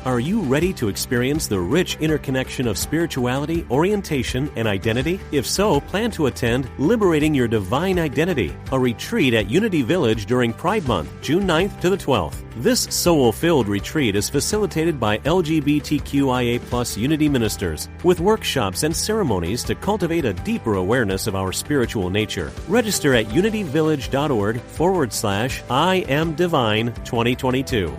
Are you ready to experience the rich interconnection of spirituality, orientation, and identity? If so, plan to attend Liberating Your Divine Identity, a retreat at Unity Village during Pride Month, June 9th to the 12th. This soul-filled retreat is facilitated by LGBTQIA+ Unity ministers, with workshops and ceremonies to cultivate a deeper awareness of our spiritual nature. Register at unityvillage.org/I Am Divine 2022.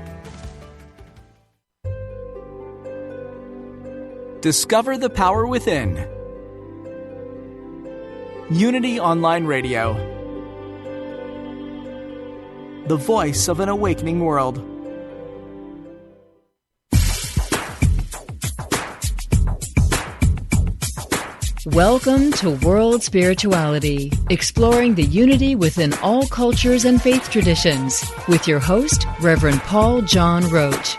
Discover the power within. Unity Online Radio. The voice of an awakening world. Welcome to World Spirituality, exploring the unity within all cultures and faith traditions, with your host, Reverend Paul John Roach.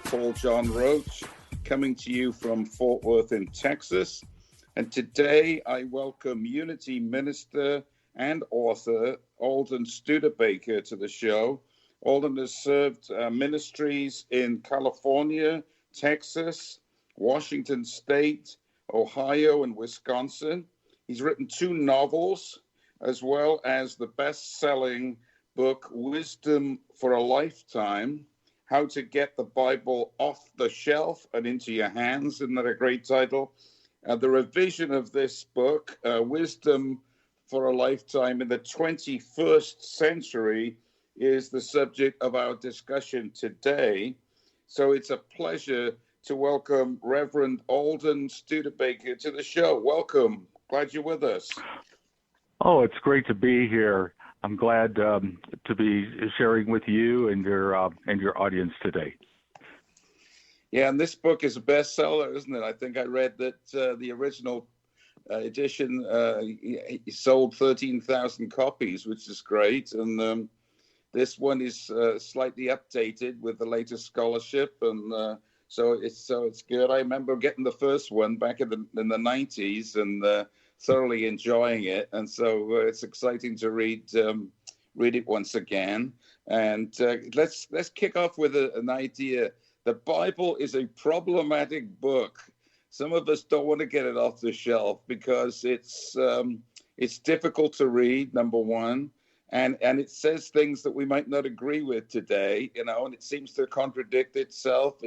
Paul John Roach, coming to you from Fort Worth in Texas. And today I welcome Unity minister and author Alden Studebaker to the show. Alden has served ministries in California, Texas, Washington State, Ohio, and Wisconsin. He's written 2 novels, as well as the best-selling book, Wisdom for a Lifetime, How to Get the Bible Off the Shelf and Into Your Hands. Isn't that a great title? The revision of this book, Wisdom for a Lifetime in the 21st Century, is the subject of our discussion today. So it's a pleasure to welcome Reverend Alden Studebaker to the show. Welcome. Glad you're with us. Oh, it's great to be here. I'm glad to be sharing with you and your audience today. Yeah, and this book is a bestseller, isn't it? I think I read that the original edition sold 13,000 copies, which is great. And this one is slightly updated with the latest scholarship, and so it's good. I remember getting the first one back in the 90s and thoroughly enjoying it, and so it's exciting to read it once again. And let's kick off with an idea. The Bible is a problematic book. Some of us don't want to get it off the shelf because it's difficult to read, number one, and it says things that we might not agree with today, and it seems to contradict itself.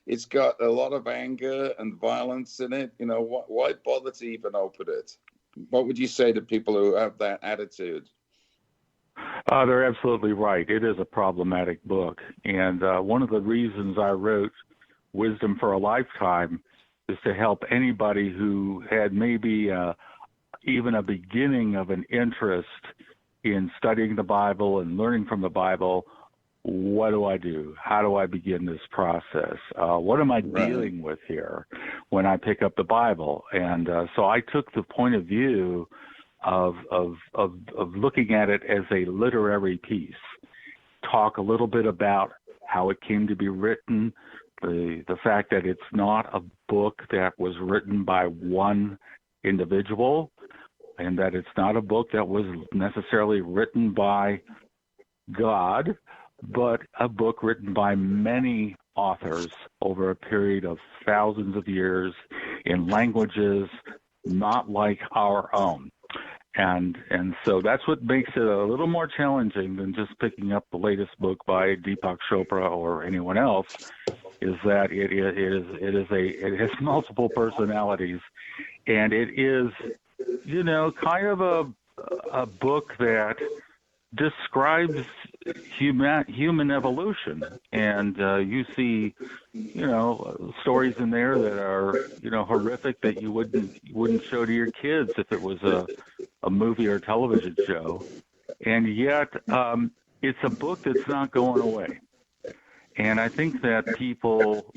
It's got a lot of anger and violence in it. Why bother to even open it? What would you say to people who have that attitude? They're absolutely right. It is a problematic book. And one of the reasons I wrote Wisdom for a Lifetime is to help anybody who had maybe even a beginning of an interest in studying the Bible and learning from the Bible. What do I do? How do I begin this process? What am I dealing with here when I pick up the Bible? And so I took the point of view of looking at it as a literary piece. Talk a little bit about how it came to be written, the fact that it's not a book that was written by one individual, and that it's not a book that was necessarily written by God, but a book written by many authors over a period of thousands of years in languages not like our own. And so that's what makes it a little more challenging than just picking up the latest book by Deepak Chopra or anyone else, is that it has multiple personalities, and it is, kind of a book that describes human evolution, and you see, stories in there that are, horrific, that you wouldn't show to your kids if it was a movie or television show, and yet it's a book that's not going away. And I think that people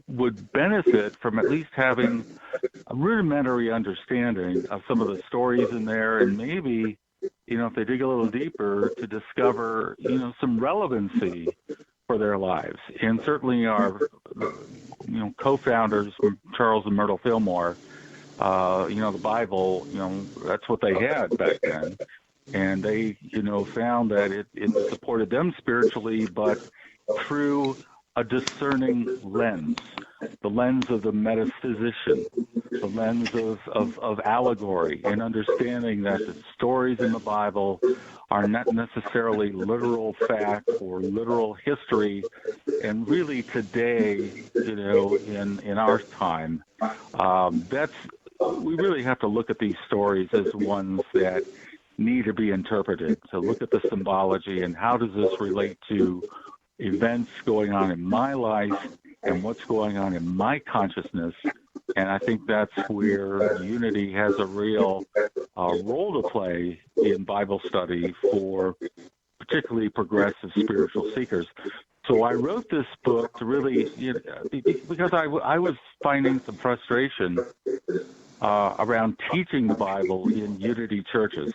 would benefit from at least having a rudimentary understanding of some of the stories in there, and maybe, if they dig a little deeper, to discover, some relevancy for their lives. And certainly our, co-founders, Charles and Myrtle Fillmore, the Bible, that's what they had back then. and they, found that it supported them spiritually, but through a discerning lens, the lens of the metaphysician, the lens of allegory, and understanding that the stories in the Bible are not necessarily literal fact or literal history. And really today, in our time, we really have to look at these stories as ones that need to be interpreted. So look at the symbology and how does this relate to events going on in my life and what's going on in my consciousness. And I think that's where Unity has a real role to play in Bible study for particularly progressive spiritual seekers. So I wrote this book to really, because I was finding some frustration around teaching the Bible in Unity churches.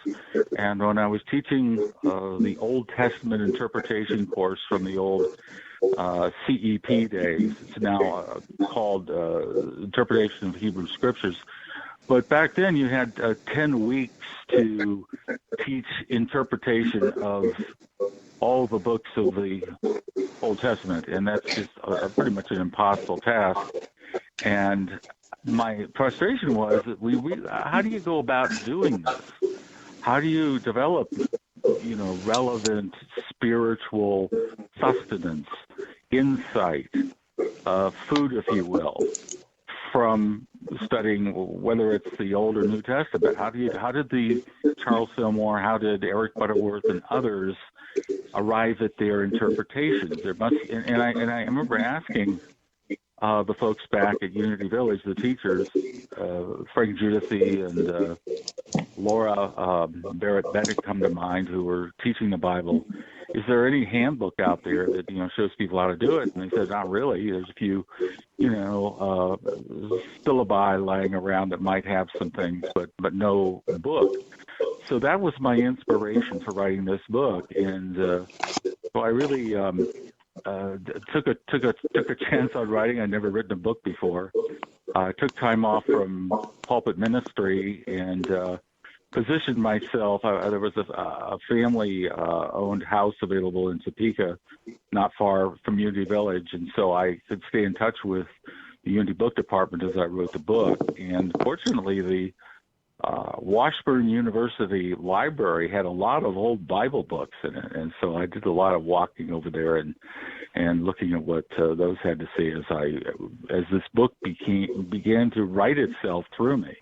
And when I was teaching the Old Testament interpretation course from the old CEP days, it's now called Interpretation of Hebrew Scriptures. But back then you had 10 weeks to teach interpretation of all the books of the Old Testament, and that's just pretty much an impossible task. And my frustration was that how do you go about doing this? How do you develop, relevant spiritual sustenance, insight, food, if you will, from studying whether it's the Old or New Testament? How did the Charles Fillmore, how did Eric Butterworth and others arrive at their interpretations? There must, and I remember asking the folks back at Unity Village, the teachers, Frank Giudice and Laura Barrett Bennett come to mind, who were teaching the Bible. Is there any handbook out there that shows people how to do it? And they said, not really. There's a few, syllabi lying around that might have some things, but no book. So that was my inspiration for writing this book, and so I really took a chance on writing. I'd never written a book before. I took time off from pulpit ministry and positioned myself. There was a family-owned house available in Topeka, not far from Unity Village, and so I could stay in touch with the Unity Book Department as I wrote the book. And fortunately, the Washburn University Library had a lot of old Bible books in it, and so I did a lot of walking over there and looking at what those had to say as this book began to write itself through me.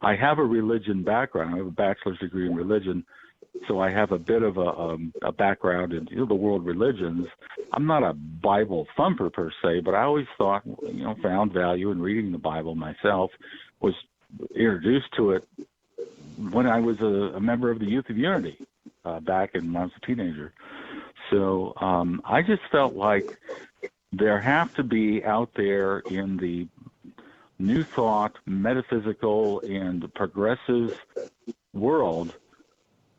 I have a religion background. I have a bachelor's degree in religion, so I have a bit of a background in the world religions. I'm not a Bible thumper per se, but I always thought, found value in reading the Bible myself. Was introduced to it when I was a member of the Youth of Unity back when I was a teenager. So I just felt like there have to be out there in the New Thought, metaphysical, and progressive world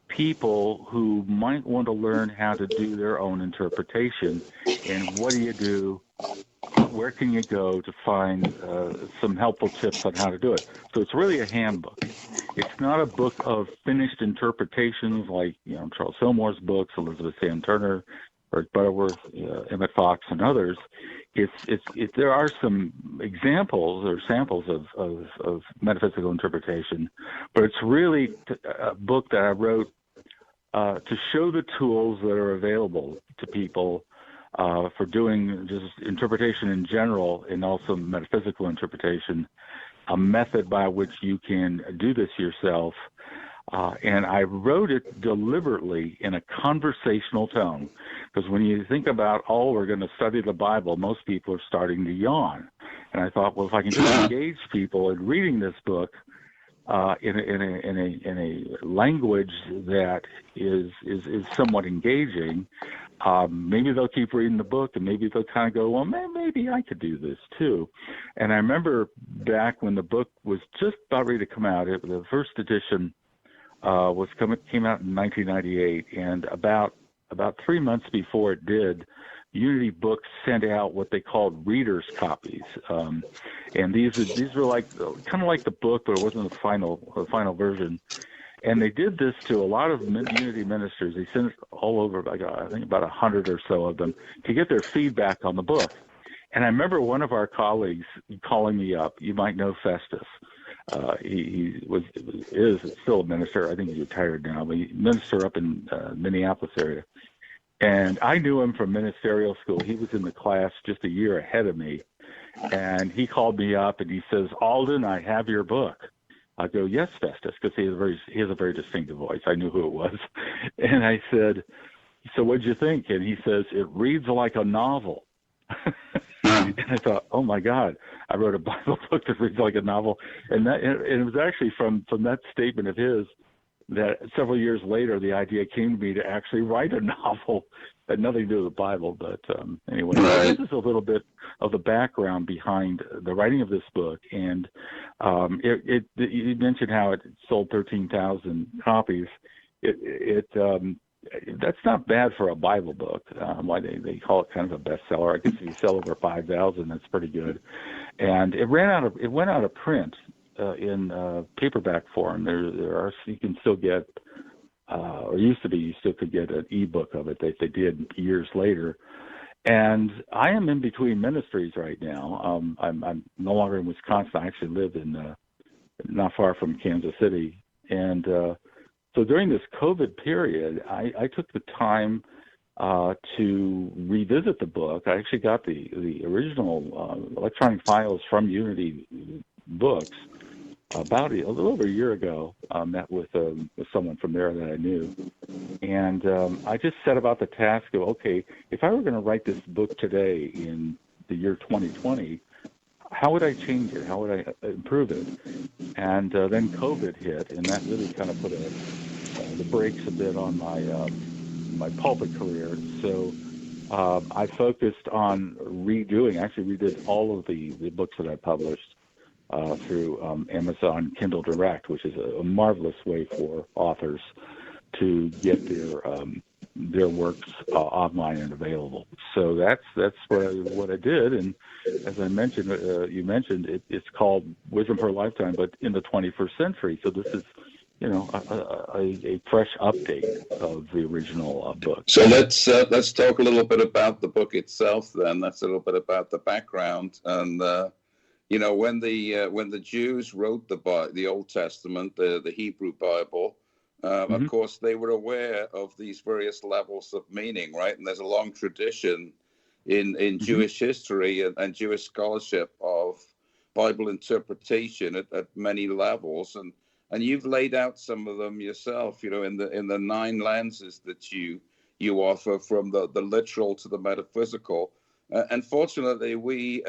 people who might want to learn how to do their own interpretation. And what do you do? Where can you go to find some helpful tips on how to do it? So it's really a handbook. It's not a book of finished interpretations like Charles Fillmore's books, Elizabeth Sam Turner, Eric Butterworth, Emmett Fox, and others. There are some examples or samples of metaphysical interpretation, but it's really a book that I wrote to show the tools that are available to people for doing just interpretation in general and also metaphysical interpretation, a method by which you can do this yourself. And I wrote it deliberately in a conversational tone, because when you think about, we're going to study the Bible, most people are starting to yawn. And I thought, well, if I can just engage people in reading this book in a language that is somewhat engaging, maybe they'll keep reading the book, and maybe they'll kind of go, well, maybe I could do this too. And I remember back when the book was just about ready to come out, the first edition came out in 1998, and about 3 months before it did, Unity Books sent out what they called readers' copies, and these were like kind of like the book, but it wasn't the final version. And they did this to a lot of Unity ministers. They sent it all over, like I think about 100 or so of them, to get their feedback on the book. And I remember one of our colleagues calling me up. You might know Festus. He is still a minister. I think he's retired now, but he minister up in Minneapolis area. And I knew him from ministerial school. He was in the class just a year ahead of me. And he called me up and he says, "Alden, I have your book." I go, "Yes, Festus," because he has a very distinctive voice. I knew who it was. And I said, "So what'd you think?" And he says, "It reads like a novel." And I thought, oh my God, I wrote a Bible book that reads like a novel. And it was actually from that statement of his that several years later, the idea came to me to actually write a novel that had nothing to do with the Bible. But anyway, this is a little bit of the background behind the writing of this book. And you mentioned how it sold 13,000 copies. That's not bad for a Bible book. Why they call it kind of a bestseller. I guess if you sell over 5,000, that's pretty good. And it went out of print in paperback form. There are, you can still get, or used to be, you still could get an ebook of it that they did years later. And I am in between ministries right now. I'm no longer in Wisconsin. I actually live in not far from Kansas City, and so during this COVID period, I took the time to revisit the book. I actually got the original electronic files from Unity Books about a little over a year ago. Met with someone from there that I knew. And I just set about the task of, okay, if I were going to write this book today in the year 2020, how would I change it? How would I improve it? And then COVID hit, and that really kind of put the brakes a bit on my pulpit career. So I focused on actually redid all of the books that I published through Amazon Kindle Direct, which is a marvelous way for authors to get their works online and available. So that's what I did. And as I mentioned, you mentioned it's called Wisdom for a Lifetime, but in the 21st century. So this is, a fresh update of the original book. So let's talk a little bit about the book itself. Then that's a little bit about the background. And when the Jews wrote the Old Testament, the Hebrew Bible, of course they were aware of these various levels of meaning, right? And there's a long tradition in Jewish history and Jewish scholarship of Bible interpretation at many levels, and you've laid out some of them yourself, in the 9 lenses that you offer, from the literal to the metaphysical. Unfortunately, we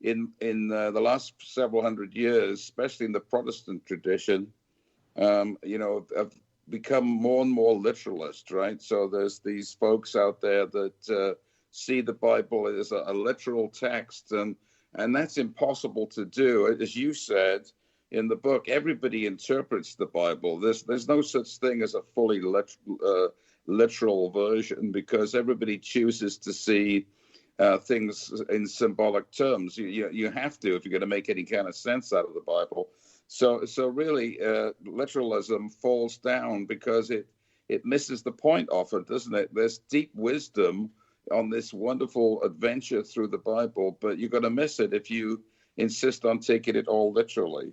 in the last several hundred years, especially in the Protestant tradition, have become more and more literalist, right? So there's these folks out there that see the Bible as a literal text, and that's impossible to do. As you said in the book, everybody interprets the Bible. There's no such thing as a fully literal version, because everybody chooses to see things in symbolic terms. You have to, if you're going to make any kind of sense out of the Bible. So really, literalism falls down because it misses the point often, doesn't it? There's deep wisdom on this wonderful adventure through the Bible, but you're going to miss it if you insist on taking it all literally.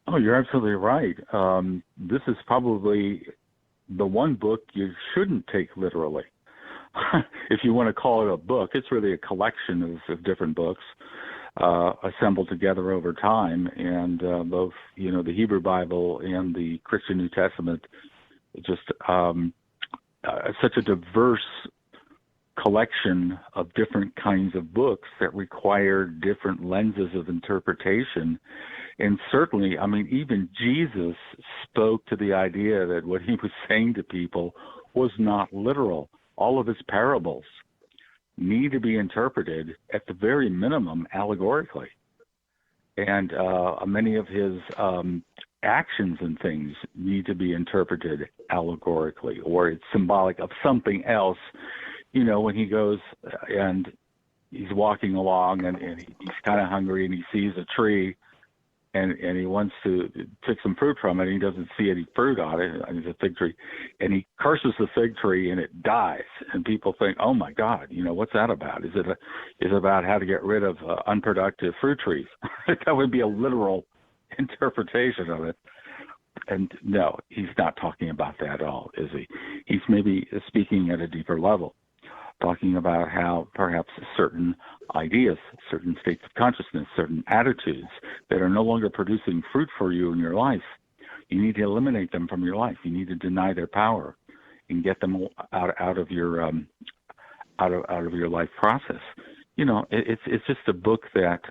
Oh, you're absolutely right. This is probably the one book you shouldn't take literally. If you want to call it a book, it's really a collection of different books assembled together over time. And both, the Hebrew Bible and the Christian New Testament, just such a diverse collection of different kinds of books that require different lenses of interpretation. And certainly, even Jesus spoke to the idea that what he was saying to people was not literal. All of his parables need to be interpreted, at the very minimum, allegorically. And many of his actions and things need to be interpreted allegorically, or it's symbolic of something else. When he goes and he's walking along and he's kind of hungry and he sees a tree, and he wants to take some fruit from it, and he doesn't see any fruit on it. It's a fig tree, and he curses the fig tree, and it dies. And people think, "Oh my God, what's that about? Is it about how to get rid of unproductive fruit trees?" That would be a literal interpretation of it. And no, he's not talking about that at all, is he? He's maybe speaking at a deeper level, talking about how perhaps certain ideas, certain states of consciousness, certain attitudes that are no longer producing fruit for you in your life, you need to eliminate them from your life. You need to deny their power and get them out of your life process. It's just a book that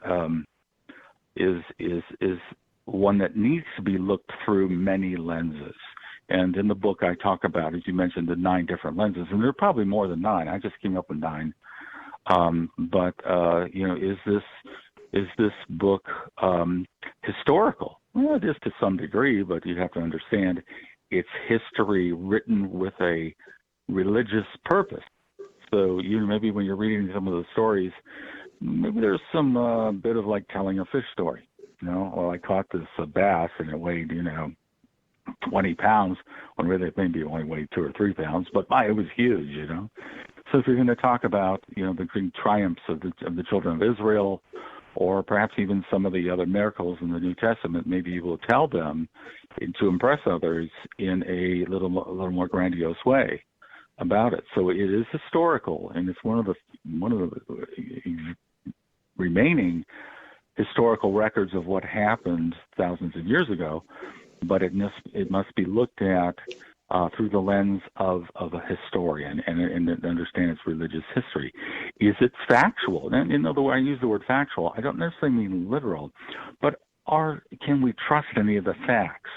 is one that needs to be looked through many lenses. And in the book, I talk about, as you mentioned, the 9 different lenses, and there are probably more than 9. I just came up with 9. Is this book historical? Well, it is to some degree, but you have to understand it's history written with a religious purpose. So maybe when you're reading some of the stories, maybe there's some bit of like telling a fish story. Well, I caught this bass and it weighed, 20 pounds, when really it maybe only weighed 2 or 3 pounds, but it was huge, So if you're going to talk about, the great triumphs of the children of Israel, or perhaps even some of the other miracles in the New Testament, maybe you will tell them to impress others in a little more grandiose way about it. So it is historical, and it's one of the remaining historical records of what happened thousands of years ago, but it must be looked at through the lens of a historian and understand its religious history. Is it factual? And in other words, I use the word factual. I don't necessarily mean literal, but can we trust any of the facts?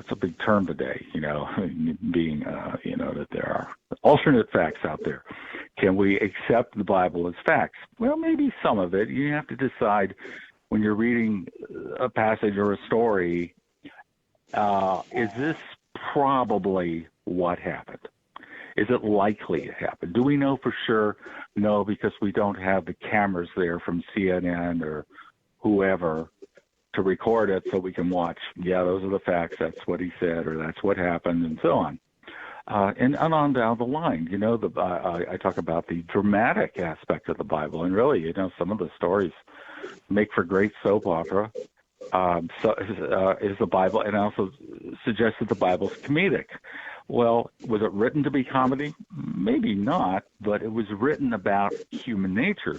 It's a big term today, being, that there are alternate facts out there. Can we accept the Bible as facts? Well, maybe some of it. You have to decide when you're reading a passage or a story, is this probably what happened? Is it likely to happen? Do we know for sure? No, because we don't have the cameras there from CNN or whoever to record it so we can watch. Yeah, those are the facts. That's what he said, or that's what happened, and so on. And on down the line, I talk about the dramatic aspect of the Bible, and really, some of the stories make for great soap opera. Is the Bible, and I also suggest that the Bible's comedic. Well, was it written to be comedy? Maybe not, but it was written about human nature.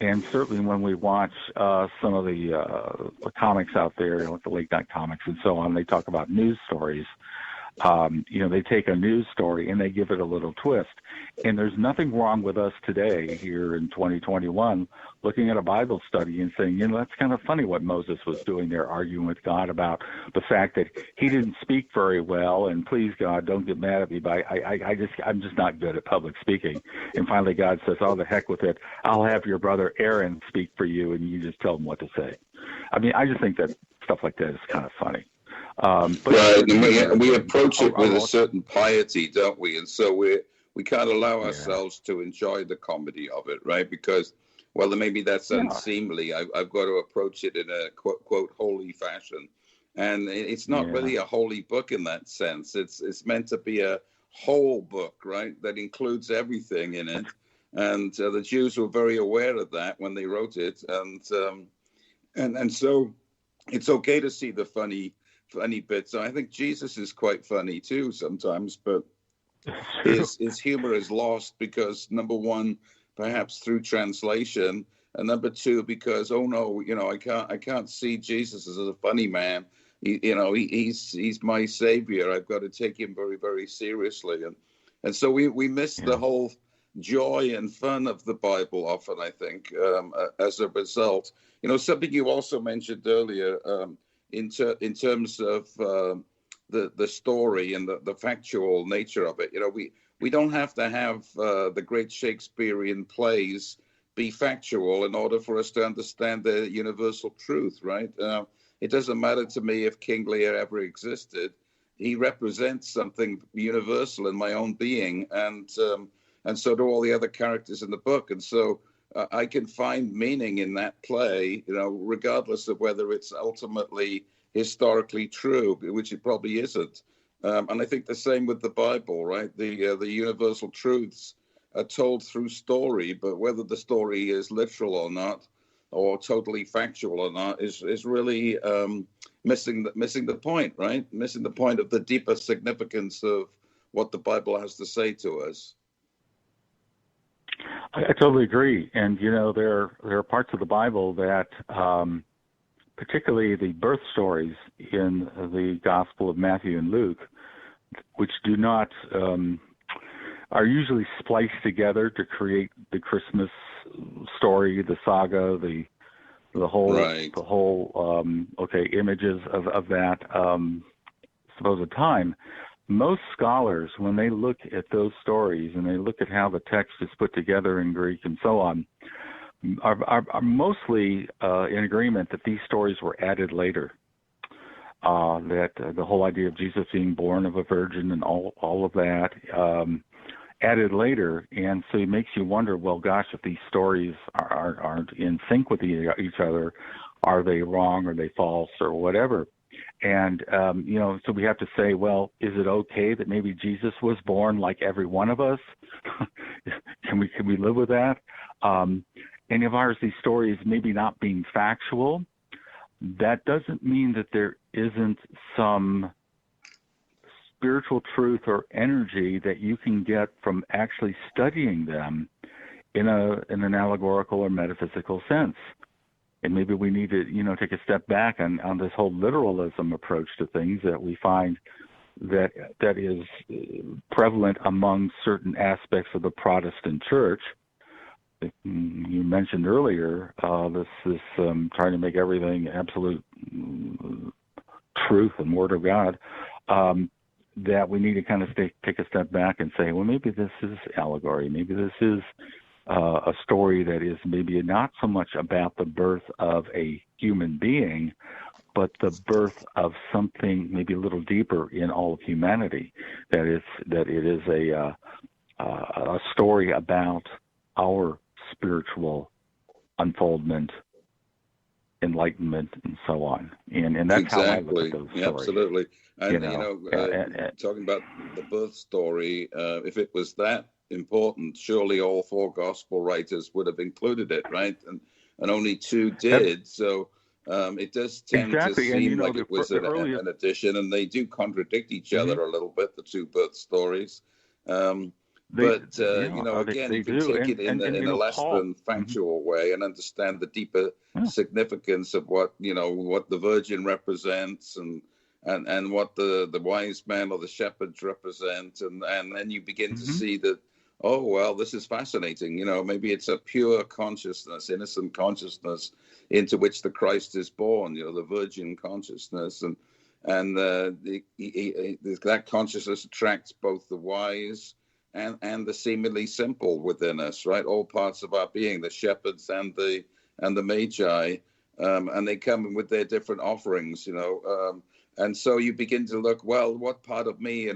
And certainly when we watch some of the comics out there, like the late night comics and so on, they talk about news stories. They take a news story and they give it a little twist. And there's nothing wrong with us today here in 2021 looking at a Bible study and saying, that's kind of funny what Moses was doing there, arguing with God about the fact that he didn't speak very well, and please, God, don't get mad at me, but I'm just not good at public speaking. And finally God says, oh, the heck with it. I'll have your brother Aaron speak for you, and you just tell him what to say. I mean, I just think that stuff like that is kind of funny. But right, and we approach it with a certain piety, don't we? And so we can't allow ourselves to enjoy the comedy of it, right? Because, well, maybe that's unseemly. I've got to approach it in a quote holy fashion, and it's not really a holy book in that sense. It's meant to be a whole book, right? That includes everything in it, and the Jews were very aware of that when they wrote it, and so it's okay to see the funny bits. I think Jesus is quite funny too sometimes, but his humor is lost because, number one, perhaps through translation, and number two, because I can't see Jesus as a funny man. He's my savior. I've got to take him very, very seriously, and so we miss the whole joy and fun of the Bible often, I think, as a result. Something you also mentioned earlier. In terms of the story and the factual nature of it, we don't have to have the great Shakespearean plays be factual in order for us to understand the universal truth, right? It doesn't matter to me if King Lear ever existed. He represents something universal in my own being, and so do all the other characters in the book. And so I can find meaning in that play, regardless of whether it's ultimately historically true, which it probably isn't. And I think the same with the Bible, right? The universal truths are told through story, but whether the story is literal or not, or totally factual or not, is really missing the point, right? Missing the point of the deeper significance of what the Bible has to say to us. I totally agree. And, there are parts of the Bible that, particularly the birth stories in the Gospel of Matthew and Luke, which do not, are usually spliced together to create the Christmas story, the saga, the whole, right. Images of that supposed time. Most scholars, when they look at those stories and they look at how the text is put together in Greek and so on, are mostly in agreement that these stories were added later. That the whole idea of Jesus being born of a virgin and all of that added later, and so it makes you wonder, well, gosh, if these stories aren't in sync with each other, are they wrong, are they false, or whatever? And, so we have to say, well, is it okay that maybe Jesus was born like every one of us? Can we live with that? And as far as these stories maybe not being factual, that doesn't mean that there isn't some spiritual truth or energy that you can get from actually studying them in an allegorical or metaphysical sense. And maybe we need to, take a step back on this whole literalism approach to things that we find that is prevalent among certain aspects of the Protestant church. You mentioned earlier this trying to make everything absolute truth and word of God, that we need to kind of take a step back and say, well, maybe this is allegory. Maybe this is a story that is maybe not so much about the birth of a human being, but the birth of something maybe a little deeper in all of humanity. That it is a story about our spiritual unfoldment, enlightenment, and so on. And that's exactly. how I look at those stories. Absolutely. And talking about the birth story, if it was that important, surely all four gospel writers would have included it, right? And only two did. So it does tend to seem like it was an addition, and they do contradict each other a little bit, the two birth stories. Again, you can take it in a less than factual way and understand the deeper significance of what the virgin represents and what the wise man or the shepherds represent, and then you begin to see that, oh, well, this is fascinating. Maybe it's a pure consciousness, innocent consciousness into which the Christ is born, the virgin consciousness. And that consciousness attracts both the wise and the seemingly simple within us, right? All parts of our being, the shepherds and the magi, and they come in with their different offerings, and so you begin to look, well, what part of me,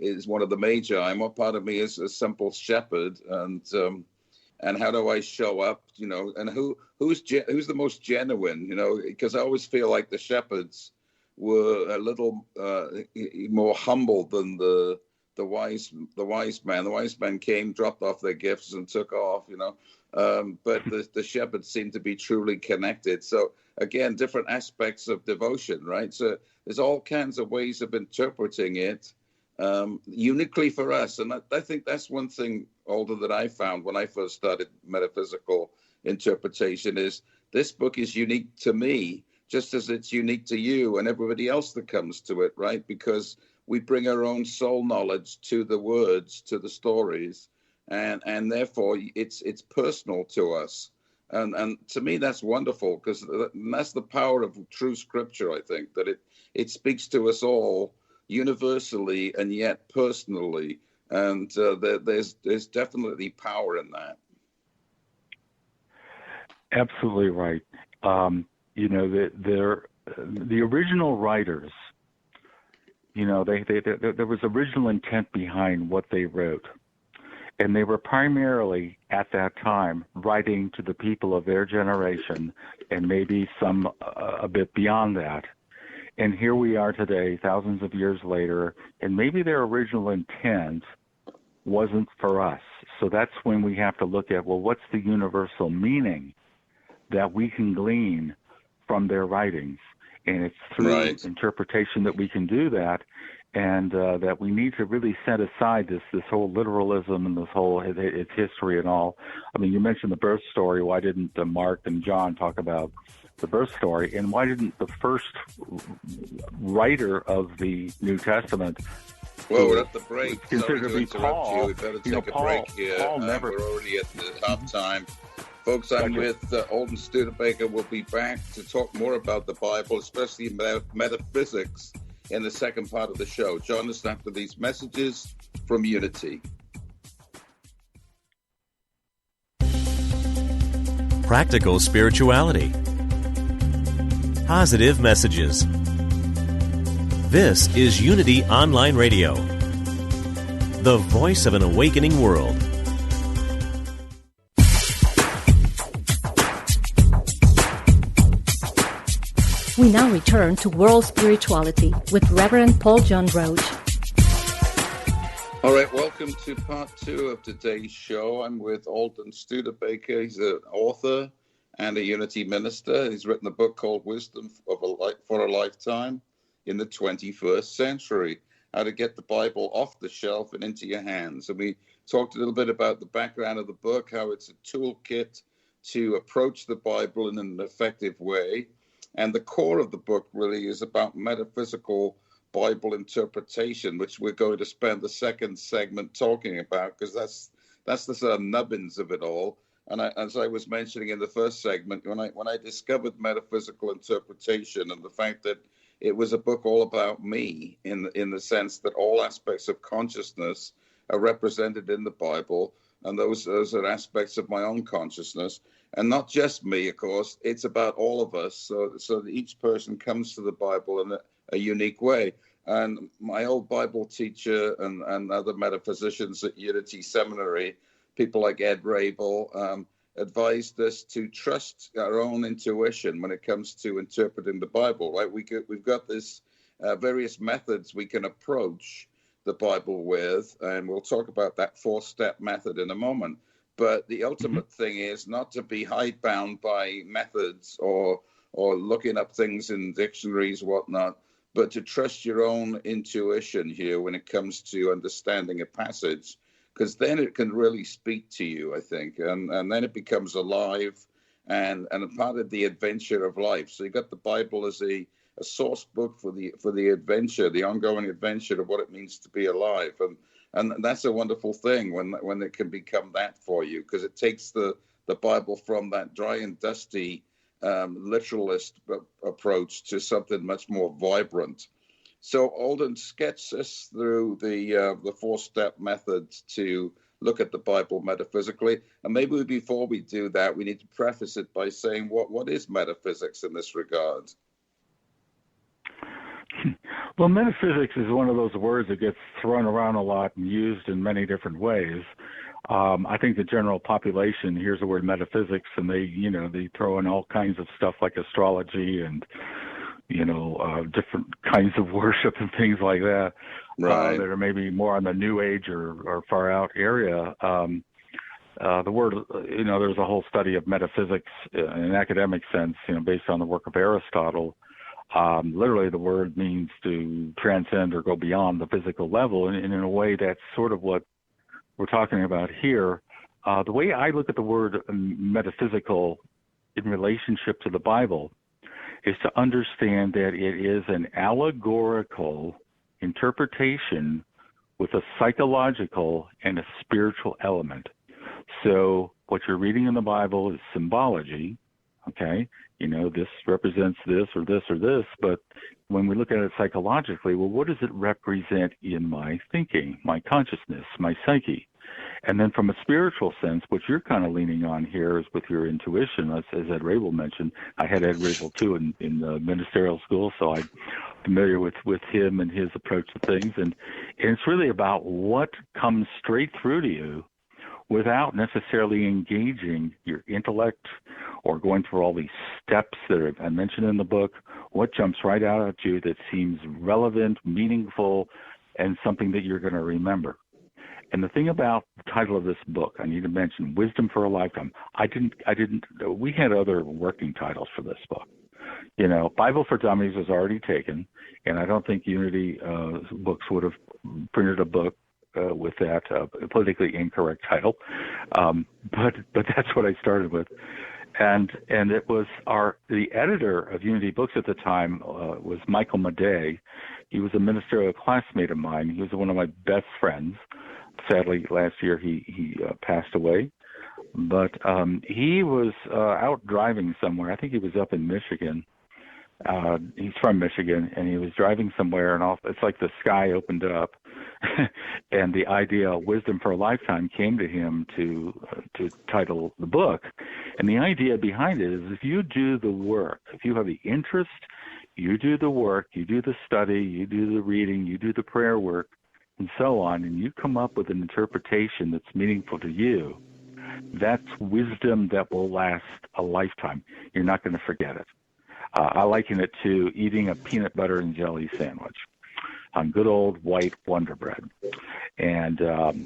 is one of the magi, and what part of me is a simple shepherd, and how do I show up, and who's the most genuine, because I always feel like the shepherds were a little more humble than the wise man. The wise man came, dropped off their gifts, and took off, but the shepherds seem to be truly connected. So again, different aspects of devotion, right? So there's all kinds of ways of interpreting it. Uniquely for us. And I think that's one thing, Alden, that I found when I first started metaphysical interpretation is this book is unique to me, just as it's unique to you and everybody else that comes to it, right? Because we bring our own soul knowledge to the words, to the stories, and therefore it's personal to us. And to me, that's wonderful, because that's the power of true scripture, I think, that it speaks to us all universally and yet personally, and there's definitely power in that. Absolutely right. The original writers, there was original intent behind what they wrote, And they were primarily, at that time, writing to the people of their generation and maybe some a bit beyond that. And here we are today, thousands of years later, and maybe their original intent wasn't for us. So that's when we have to look at, well, what's the universal meaning that we can glean from their writings? And it's through interpretation that we can do that. And that we need to really set aside this whole literalism and this whole its history and all. I mean, you mentioned the birth story. Why didn't Mark and John talk about the birth story? And why didn't the first writer of the New Testament? Well, we're at the break. Consider to be Paul. We better take a break here. We're already at the halftime. Folks, I'm with Alden Studebaker. We'll be back to talk more about the Bible, especially metaphysics, in the second part of the show. Join us after these messages from Unity. Practical spirituality. Positive messages. This is Unity Online Radio, the voice of an awakening world. We now return to World Spirituality with Reverend Paul John Roach. All right, welcome to part 2 of today's show. I'm with Alden Studebaker. He's an author and a Unity minister. He's written a book called Wisdom for a Lifetime in the 21st Century, How to Get the Bible Off the Shelf and Into Your Hands. And we talked a little bit about the background of the book, how it's a toolkit to approach the Bible in an effective way. And the core of the book really is about metaphysical Bible interpretation, which we're going to spend the second segment talking about, because that's the sort of nubbins of it all. And as I was mentioning in the first segment, when I discovered metaphysical interpretation and the fact that it was a book all about me, in the sense that all aspects of consciousness are represented in the Bible, and those are aspects of my own consciousness. And not just me, of course, it's about all of us, so that each person comes to the Bible in a unique way. And my old Bible teacher and other metaphysicians at Unity Seminary, people like Ed Rabel, advised us to trust our own intuition when it comes to interpreting the Bible, right? We've got this various methods we can approach the Bible with, and we'll talk about that 4-step method in a moment. But the ultimate thing is not to be hidebound by methods or looking up things in dictionaries, whatnot, but to trust your own intuition here when it comes to understanding a passage, because then it can really speak to you, I think, and then it becomes alive and a part of the adventure of life. So you got the Bible as a source book for the adventure, the ongoing adventure of what it means to be alive, and that's a wonderful thing when it can become that for you, because it takes the Bible from that dry and dusty literalist approach to something much more vibrant. So Alden, sketch us through the 4-step method to look at the Bible metaphysically. And maybe before we do that, we need to preface it by saying what is metaphysics in this regard? Well, metaphysics is one of those words that gets thrown around a lot and used in many different ways. I think the general population hears the word metaphysics and they throw in all kinds of stuff like astrology and, different kinds of worship and things like that, right, that are maybe more on the New Age or far out area. The word, there's a whole study of metaphysics in an academic sense, based on the work of Aristotle. Literally, the word means to transcend or go beyond the physical level, and in a way, that's sort of what we're talking about here. The way I look at the word metaphysical in relationship to the Bible is to understand that it is an allegorical interpretation with a psychological and a spiritual element. So what you're reading in the Bible is symbology, okay? This represents this or this or this, but when we look at it psychologically, well, what does it represent in my thinking, my consciousness, my psyche? And then from a spiritual sense, what you're kind of leaning on here is with your intuition, as Ed Rabel mentioned. I had Ed Rabel, too, in the ministerial school, so I'm familiar with him and his approach to things. And it's really about what comes straight through to you without necessarily engaging your intellect or going through all these steps that I mentioned in the book. What jumps right out at you that seems relevant, meaningful, and something that you're going to remember? And the thing about the title of this book, I need to mention, Wisdom for a Lifetime. We had other working titles for this book. You know, Bible for Dummies was already taken, and I don't think Unity Books would have printed a book with that politically incorrect title. But that's what I started with. And it was the editor of Unity Books at the time was Michael Madej. He was a minister, a classmate of mine. He was one of my best friends. Sadly, last year he passed away. But he was out driving somewhere. I think he was up in Michigan. He's from Michigan, and he was driving somewhere, and it's like the sky opened up, and the idea Wisdom for a Lifetime came to him to title the book. And the idea behind it is if you do the work, if you have the interest, you do the work, you do the study, you do the reading, you do the prayer work, and so on, and you come up with an interpretation that's meaningful to you, that's wisdom that will last a lifetime. You're not going to forget it. I liken it to eating a peanut butter and jelly sandwich on good old white Wonder Bread. And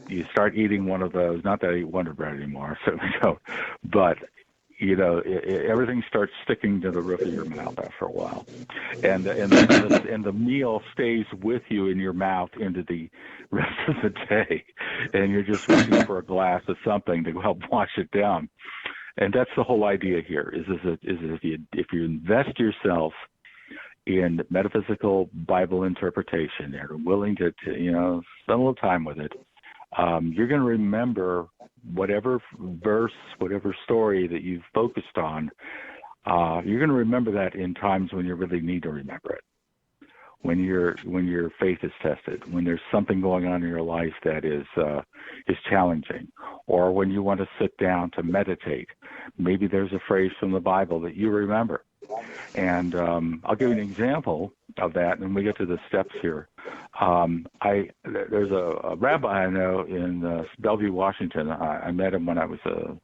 you start eating one of those, not that I eat Wonder Bread anymore, I certainly don't, but you know, everything starts sticking to the roof of your mouth after a while. And the meal stays with you in your mouth into the rest of the day. And you're just waiting for a glass of something to help wash it down. And that's the whole idea here, is if you invest yourself in metaphysical Bible interpretation and are willing to spend a little time with it, you're going to remember whatever verse, whatever story that you've focused on, you're going to remember that in times when you really need to remember it. When your faith is tested, when there's something going on in your life that is challenging, or when you want to sit down to meditate, maybe there's a phrase from the Bible that you remember. And I'll give you an example of that, and we get to the steps here. There's a rabbi I know in Bellevue, Washington. I met him when I was a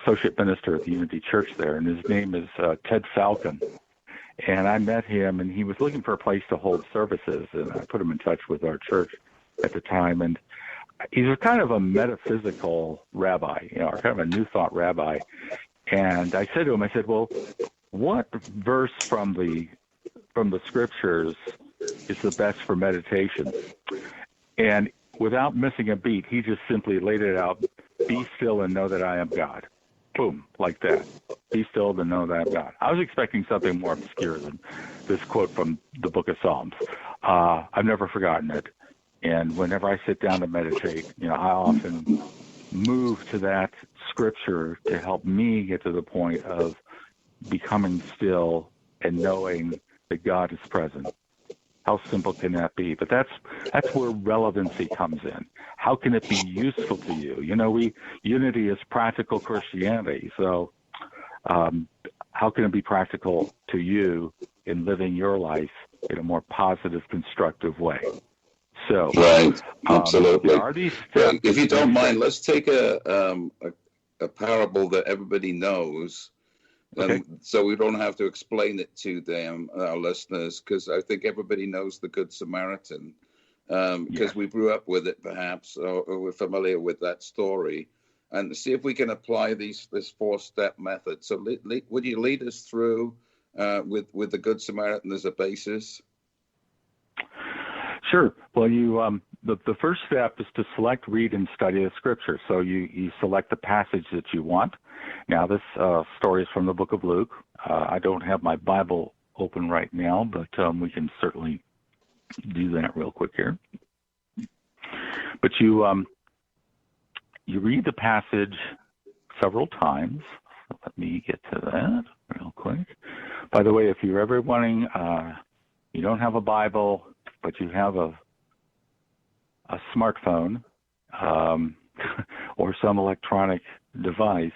associate minister at the Unity Church there, and his name is Ted Falcon. And I met him, and he was looking for a place to hold services, and I put him in touch with our church at the time. And he's a kind of a metaphysical rabbi, or kind of a New Thought rabbi. And I said to him, well, what verse from the scriptures is the best for meditation? And without missing a beat, he just simply laid it out: be still and know that I am God. Boom, like that. Be still and know that I am God. I was expecting something more obscure than this quote from the book of Psalms. I've never forgotten it. And whenever I sit down to meditate, I often move to that scripture to help me get to the point of becoming still and knowing that God is present. How simple can that be? But that's where relevancy comes in. How can it be useful to you? Unity is practical Christianity. So how can it be practical to you in living your life in a more positive, constructive way? So, right, absolutely. There are these steps. If you don't mind, let's take a parable that everybody knows. Okay. So we don't have to explain it to them, our listeners, because I think everybody knows the Good Samaritan, because we grew up with it, perhaps, or we're familiar with that story, and see if we can apply this 4-step method. So would you lead us through with the Good Samaritan as a basis? Sure. Well, the first step is to select, read, and study the scripture. So you select the passage that you want. Now, this story is from the book of Luke. I don't have my Bible open right now, but we can certainly do that real quick here. But you read the passage several times. Let me get to that real quick. By the way, if you're ever wanting, you don't have a Bible, but you have a smartphone or some electronic device,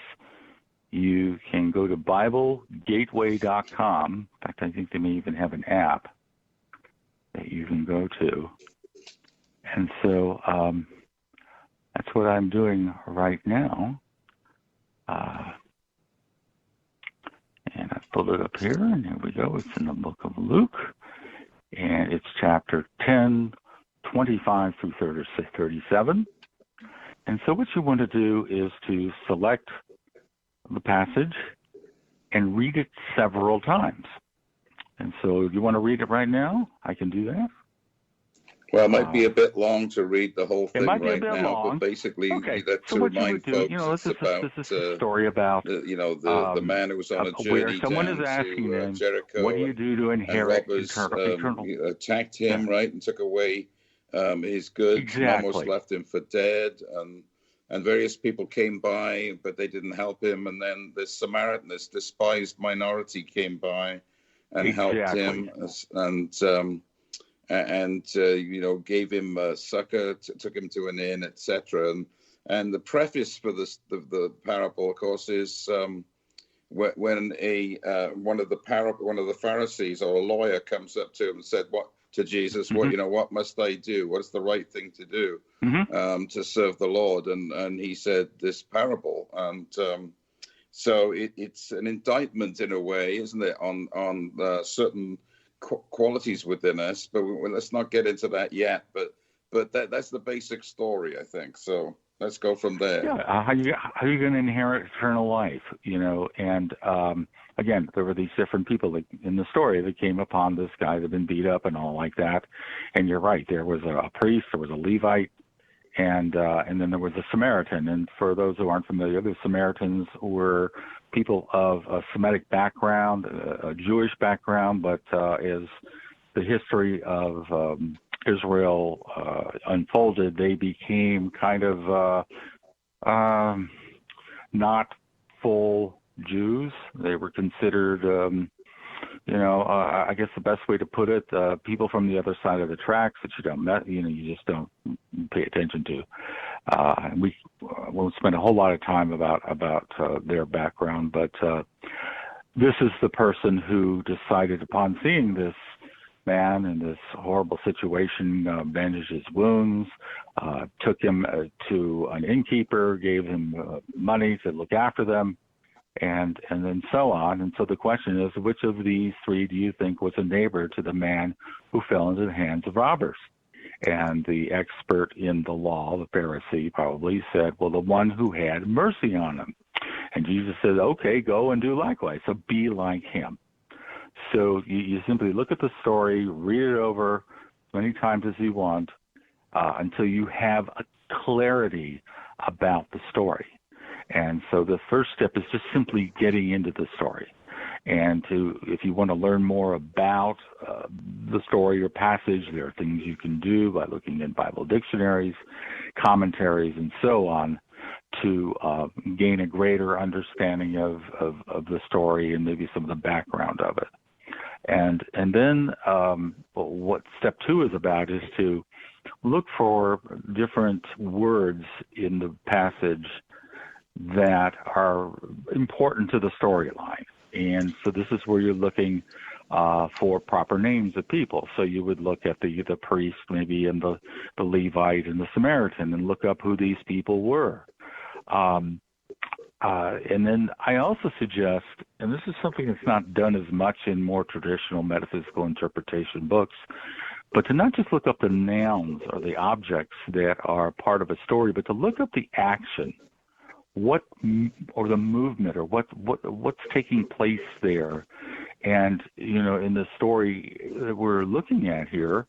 you can go to BibleGateway.com. In fact, I think they may even have an app that you can go to. And so That's what I'm doing right now. And I pulled it up here, and here we go. It's in the book of Luke, and it's chapter 10, 25 through 37. And so what you want to do is to select the passage and read it several times. And so if you want to read it right now, I can do that. Well, it might be a bit long to read the whole thing right now, long. But basically, okay. to so remind folks, this is a story about the man who was on a journey someone down is asking to him, Jericho. what do you do to inherit eternal? Attacked him, right, and took away his goods, exactly. and almost left him for dead. And various people came by, but they didn't help him. And then this Samaritan, this despised minority, came by and helped him, and gave him succor, took him to an inn, etc. And the preface for the parable, of course, is when one of the Pharisees or a lawyer comes up to him and said, "What to Jesus? Mm-hmm. What must I do? What's the right thing to do to serve the Lord?" And he said this parable, and so it's an indictment in a way, isn't it, on certain qualities within us, but let's not get into that yet. But that's the basic story, I think. So let's go from there. Yeah, how are you going to inherit eternal life? And again, there were these different people in the story that came upon this guy that had been beat up and all like that. And you're right, there was a priest, there was a Levite, and then there was a Samaritan. And for those who aren't familiar, the Samaritans were people of a Semitic background, a Jewish background, but as the history of Israel unfolded, they became kind of not full Jews. They were considered, I guess the best way to put it, people from the other side of the tracks that you just don't pay attention to. We won't spend a whole lot of time about their background, but this is the person who decided upon seeing this man in this horrible situation, bandaged his wounds, took him to an innkeeper, gave him money to look after them, and then so on. And so the question is, which of these three do you think was a neighbor to the man who fell into the hands of robbers? And the expert in the law, the Pharisee, probably said, well, the one who had mercy on him. And Jesus said, okay, go and do likewise. So be like him. So you simply look at the story, read it over as many times as you want until you have a clarity about the story. And so the first step is just simply getting into the story. And if you want to learn more about the story or passage, there are things you can do by looking in Bible dictionaries, commentaries, and so on to gain a greater understanding of the story and maybe some of the background of it. And then what step 2 is about is to look for different words in the passage that are important to the storyline. And so this is where you're looking for proper names of people. So you would look at the priest, maybe, and the Levite and the Samaritan, and look up who these people were. And then I also suggest, and this is something that's not done as much in more traditional metaphysical interpretation books, but to not just look up the nouns or the objects that are part of a story, but to look up the action, or the movement, or what's taking place there. And in the story that we're looking at here,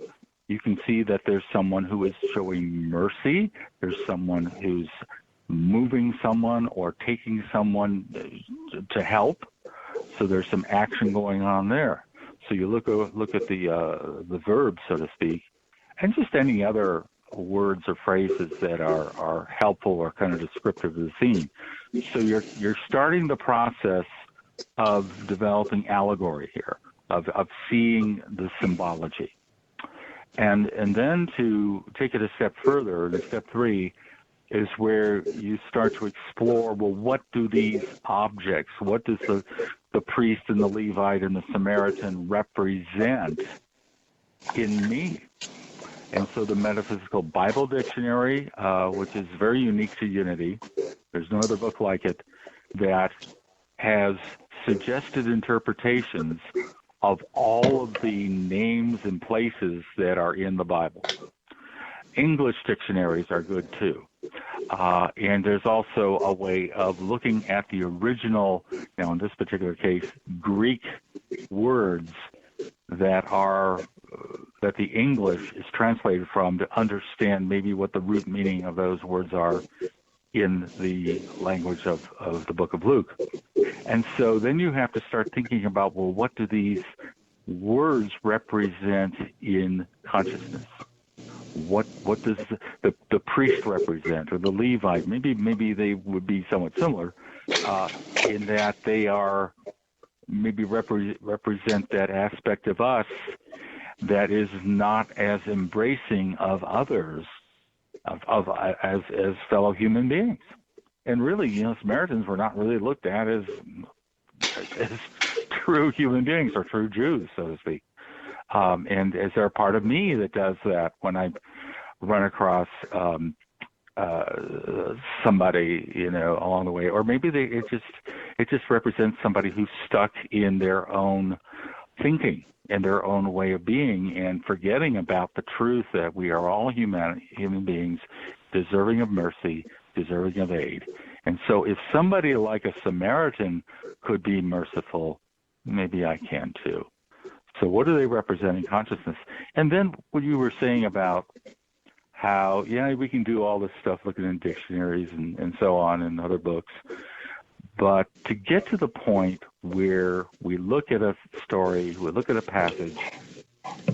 you can see that there's someone who is showing mercy. There's someone who's moving someone or taking someone to help. So there's some action going on there. So you look at the verb, so to speak, and just any other words or phrases that are helpful or kind of descriptive of the scene. So you're starting the process of developing allegory here, of seeing the symbology. And then to take it a step further, the step 3 is where you start to explore, well, what do these objects, what does the priest and the Levite and the Samaritan represent in me? And so the Metaphysical Bible Dictionary, which is very unique to Unity, there's no other book like it, that has suggested interpretations of all of the names and places that are in the Bible. English dictionaries are good too. And there's also a way of looking at the original, now in this particular case, Greek words that are that the English is translated from, to understand maybe what the root meaning of those words are in the language of the book of Luke. And so then you have to start thinking about, well, what do these words represent in consciousness? What does the priest represent, or the Levite? Maybe they would be somewhat similar in that they are maybe represent that aspect of us that is not as embracing of others, as fellow human beings. And really, Samaritans were not really looked at as true human beings, or true Jews, so to speak. And is there a part of me that does that when I run across somebody, along the way? Or maybe it just represents somebody who's stuck in their own thinking and their own way of being, and forgetting about the truth that we are all human beings, deserving of mercy, deserving of aid. And so if somebody like a Samaritan could be merciful, maybe I can too. So what do they represent in consciousness? And then what you were saying about how, we can do all this stuff looking in dictionaries and so on and other books, but to get to the point where we look at a story, we look at a passage,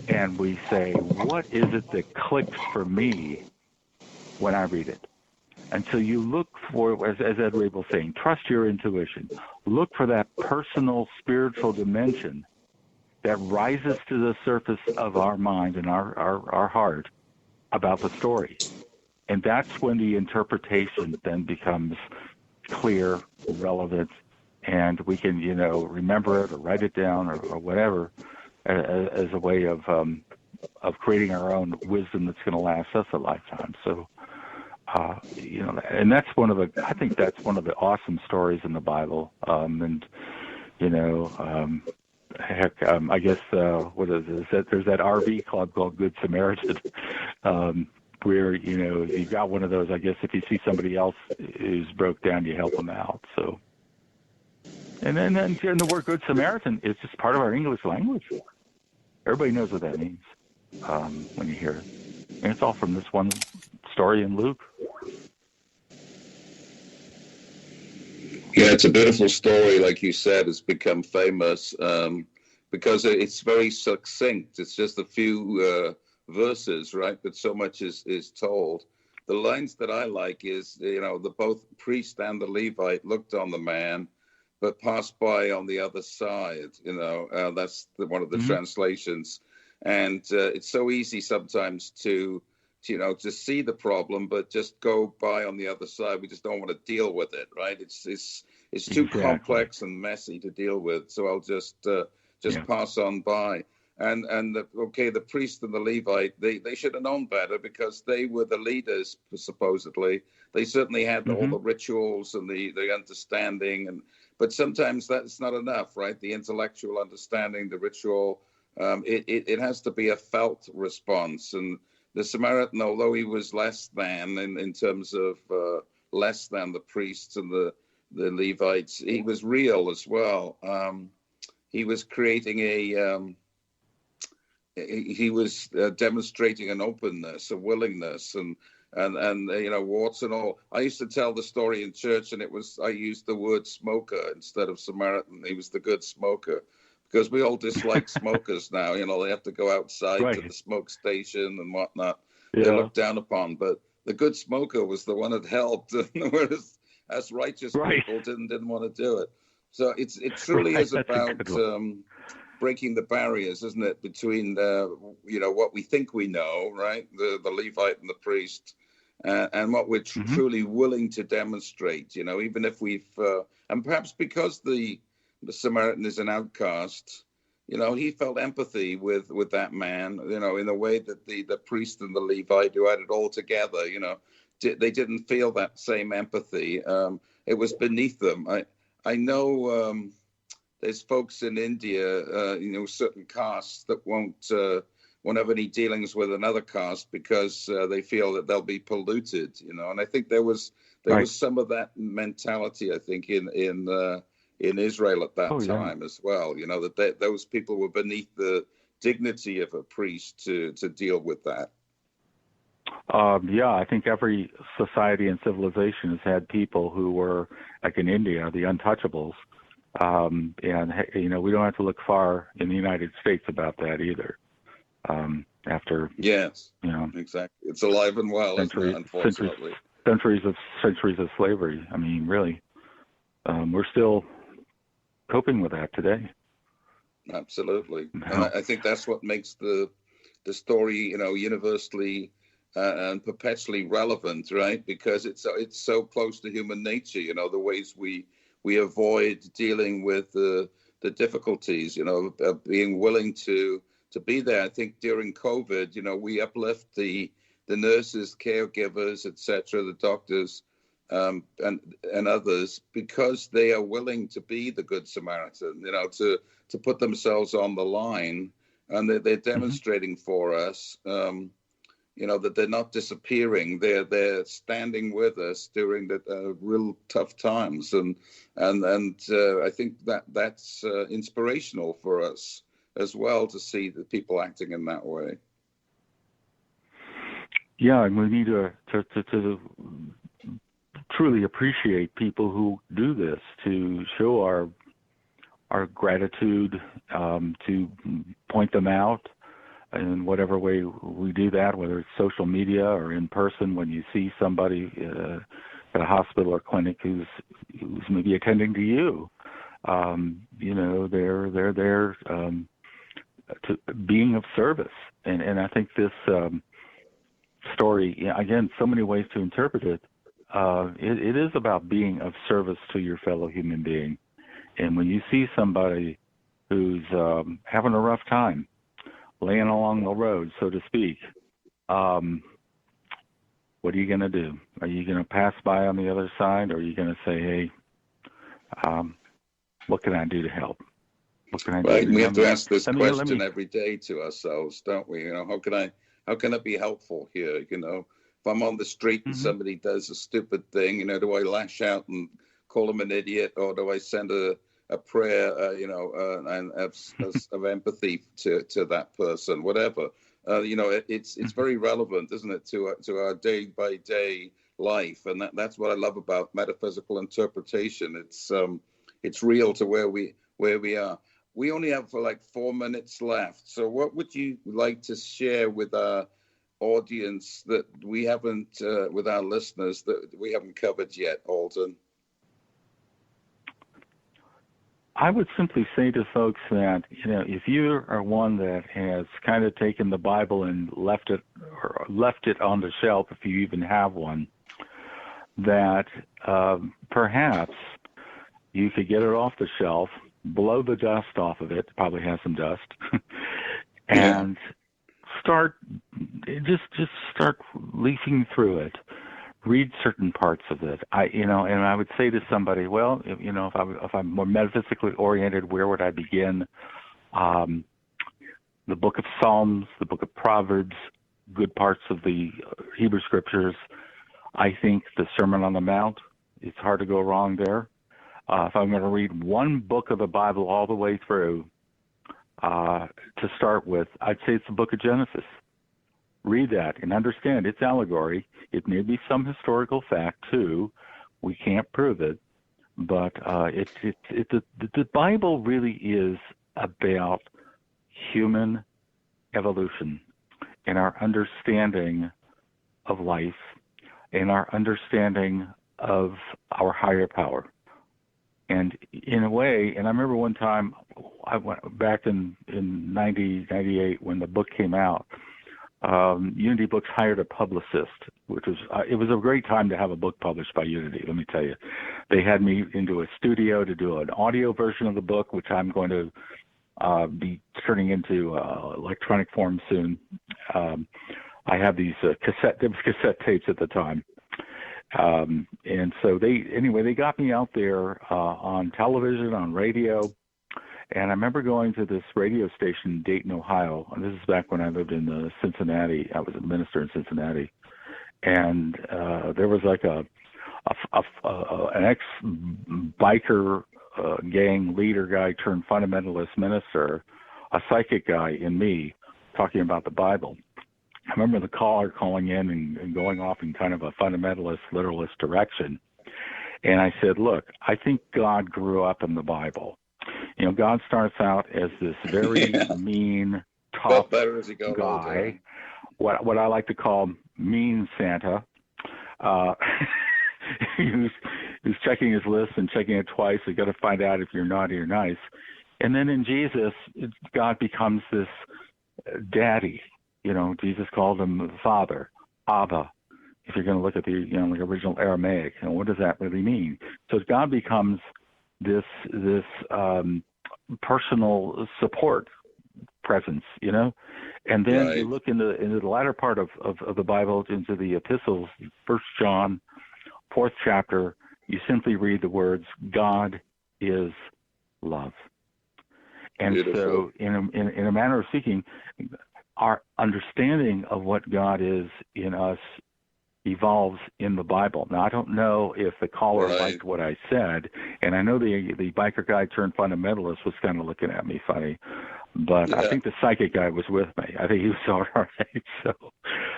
and we say, what is it that clicks for me when I read it? And so you look for, as Ed Reed was saying, trust your intuition. Look for that personal spiritual dimension that rises to the surface of our mind and our heart about the story. And that's when the interpretation then becomes clear, relevant, and we can, remember it or write it down or whatever as a way of creating our own wisdom that's going to last us a lifetime. So, and that's I think that's one of the awesome stories in the Bible. I guess, what is it? There's that RV club called Good Samaritan, where, you've got one of those, I guess, if you see somebody else who's broke down, you help them out. So, and then the word Good Samaritan is just part of our English language. Everybody knows what that means when you hear it. And it's all from this one story in Luke. Yeah, it's a beautiful story, like you said. It's become famous because it's very succinct. It's just a few verses, right? But so much is told. The lines that I like is, the both priest and the Levite looked on the man, but passed by on the other side. That's one of the translations. And it's so easy sometimes to see the problem, but just go by on the other side. We just don't want to deal with it, right? It's too complex and messy to deal with. So I'll just pass on by. And the priest and the Levite, they should have known better, because they were the leaders, supposedly. They certainly had all the rituals and the understanding, but sometimes that's not enough, right? The intellectual understanding, the ritual, it has to be a felt response. And the Samaritan, although he was less than in terms of less than the priests and the Levites, he was real as well. He was creating he was demonstrating an openness, a willingness, and warts and all. I used to tell the story in church, and I used the word smoker instead of Samaritan. He was the good smoker, because we all dislike smokers now. They have to go outside to the smoke station and whatnot. Yeah. They're looked down upon, but the good smoker was the one that helped, whereas us righteous people didn't want to do it. So it truly is about breaking the barriers, isn't it, between what we think we know, right, the Levite and the priest, and what we're truly willing to demonstrate. Even if we've and perhaps because the Samaritan is an outcast, he felt empathy with that man, in a way that the priest and the Levite who had it all together, they didn't feel that same empathy. It was beneath them. I know there's folks in India, certain castes that won't have any dealings with another caste because they feel that they'll be polluted, And I think there was some of that mentality, I think, in Israel at that time as well, that those people were beneath the dignity of a priest to deal with that. I think every society and civilization has had people who were, like in India, the untouchables. And, we don't have to look far in the United States about that either. After exactly, it's alive and well, isn't it, unfortunately. Centuries of slavery. I mean, really, we're still coping with that today. Absolutely, and I think that's what makes the story, universally and perpetually relevant, right? Because it's so close to human nature. The ways we avoid dealing with the difficulties, of being willing to be there. I think during COVID, we uplift the nurses, caregivers, etc., the doctors, and others, because they are willing to be the Good Samaritan, to put themselves on the line, and they're demonstrating for us, that they're not disappearing. They're standing with us during the real tough times, and I think that's inspirational for us as well, to see the people acting in that way. Yeah, and we need to truly appreciate people who do this, to show our gratitude, to point them out in whatever way we do that, whether it's social media or in person, when you see somebody at a hospital or clinic who's maybe attending to you. They're there to being of service. And I think this story, again, so many ways to interpret it. It is about being of service to your fellow human being. And when you see somebody who's having a rough time, laying along the road, so to speak, what are you going to do? Are you going to pass by on the other side, or are you going to say, hey, what can I do to help? What can I do? Right, we have to ask this question every day to ourselves, don't we? How can I be helpful here? If I'm on the street and somebody does a stupid thing, do I lash out and call them an idiot, or do I send a prayer, and of empathy to that person, whatever? It's very relevant, isn't it, to our day by day life, and that's what I love about metaphysical interpretation. It's real to where we are. We only have like 4 minutes left, so what would you like to share with our audience that we haven't, with our listeners, that we haven't covered yet, Alden? I would simply say to folks that, if you are one that has kind of taken the Bible and left it on the shelf, if you even have one, that perhaps you could get it off the shelf, blow the dust off of it, probably has some dust, and start leafing through it. Read certain parts of it. And I would say to somebody, well, if I'm more metaphysically oriented, where would I begin? The book of Psalms, the book of Proverbs, good parts of the Hebrew Scriptures. I think the Sermon on the Mount, it's hard to go wrong there. If I'm going to read one book of the Bible all the way through, to start with, I'd say it's the book of Genesis. Read that and understand its allegory. It may be some historical fact too. We can't prove it, but the Bible really is about human evolution and our understanding of life and our understanding of our higher power. And in a way, and I remember one time I went back in 98 when the book came out. Unity Books hired a publicist, which was it was a great time to have a book published by Unity, let me tell you. They had me into a studio to do an audio version of the book, which I'm going to be turning into electronic form soon. I have these cassette tapes at the time. And so they got me out there on television, on radio. And I remember going to this radio station in Dayton, Ohio. And this is back when I lived in Cincinnati. I was a minister in Cincinnati. And there was like an ex-biker gang leader guy turned fundamentalist minister, a psychic guy in me, talking about the Bible. I remember the caller calling in and going off in kind of a fundamentalist, literalist direction. And I said, look, I think God grew up in the Bible. You know, God starts out as this very mean, tough guy, what I like to call mean Santa. Who's checking his list and checking it twice. You got to find out if you're naughty or nice. And then in Jesus, God becomes this daddy. You know, Jesus called him the Father, Abba. If you're going to look at the like original Aramaic, what does that really mean? So God becomes this personal support presence, and then you look into the latter part of the Bible, into the epistles, 1 John, 4th chapter, you simply read the words, God is love. And Beautiful. So in a manner of speaking, our understanding of what God is in us evolves in the Bible. Now, I don't know if the caller liked what I said, and I know the biker guy turned fundamentalist was kind of looking at me funny, but I think the psychic guy was with me. I think he was all right. So,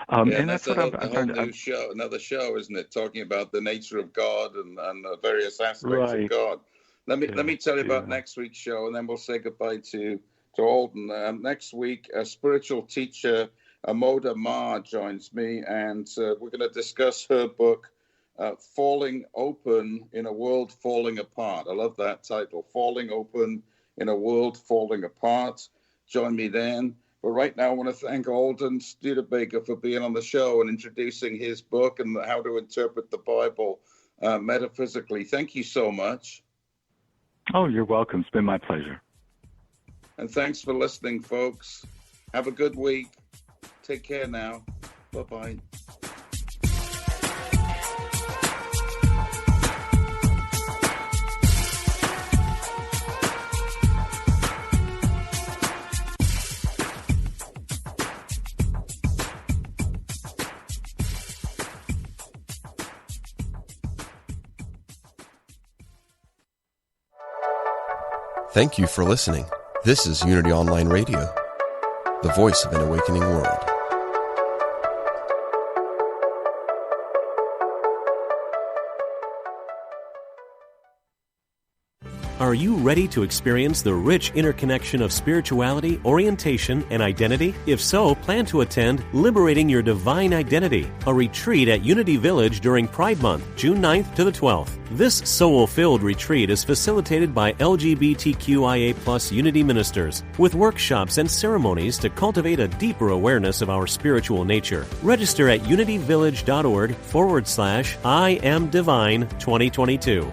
and that's what I'm trying to... Another show, isn't it? Talking about the nature of God and various aspects of God. Let me tell you about next week's show, and then we'll say goodbye to Alden. Next week, a spiritual teacher, Amoda Ma, joins me, and we're going to discuss her book, Falling Open in a World Falling Apart. I love that title, Falling Open in a World Falling Apart. Join me then. But right now, I want to thank Alden Studebaker for being on the show and introducing his book and how to interpret the Bible metaphysically. Thank you so much. Oh, you're welcome. It's been my pleasure. And thanks for listening, folks. Have a good week. Take care now. Bye-bye. Thank you for listening. This is Unity Online Radio, the voice of an awakening world. Are you ready to experience the rich interconnection of spirituality, orientation, and identity? If so, plan to attend Liberating Your Divine Identity, a retreat at Unity Village during Pride Month, June 9th to the 12th. This soul-filled retreat is facilitated by LGBTQIA+ Unity ministers, with workshops and ceremonies to cultivate a deeper awareness of our spiritual nature. Register at unityvillage.org/I Am Divine 2022.